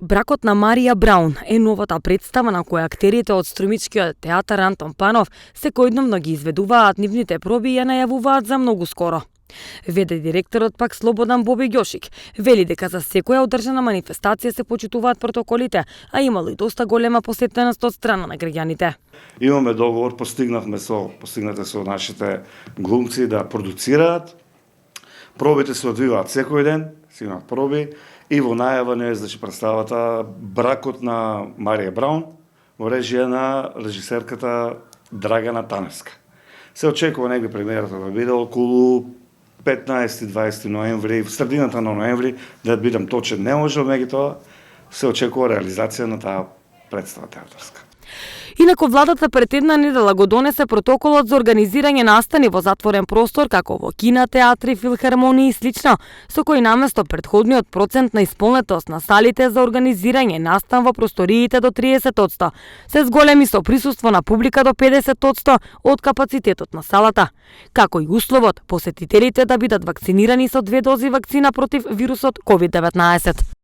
Бракот на Марија Браун е новата представа на која актерите од Струмичкиот театар Антон Панов секојдневно ги изведуваат нивните проби и ја најавуваат за многу скоро. Веде директорот пак Слободан Боби Ѓошик, вели дека за секоја одржана манифестација се почитуваат протоколите, а имало и доста голема посетеност од страна на граѓаните. Имаме договор, постигнате со нашите глумци да продуцираат. Пробите се одвиваат секој ден, се имаат проби. И во најава не е представата Бракот на Марија Браун во режија на режисерката Драгана Таневска. Се очекува негде премиерата да биде околу 15-20 ноември, в средината на ноември, да бидам точен не може, меѓутоа се очекува реализација на таа представа театарска. Инаку владата пред една недела го донесе протоколот за организирање настани во затворен простор, како во кина, театри, филхармонии и слично, со кој наместо предходниот процент на исполнетост на салите за организирање настан во просториите до 30%, се зголеми со присуство на публика до 50% од капацитетот на салата, како и условот посетителите да бидат вакцинирани со 2 дози вакцина против вирусот COVID-19.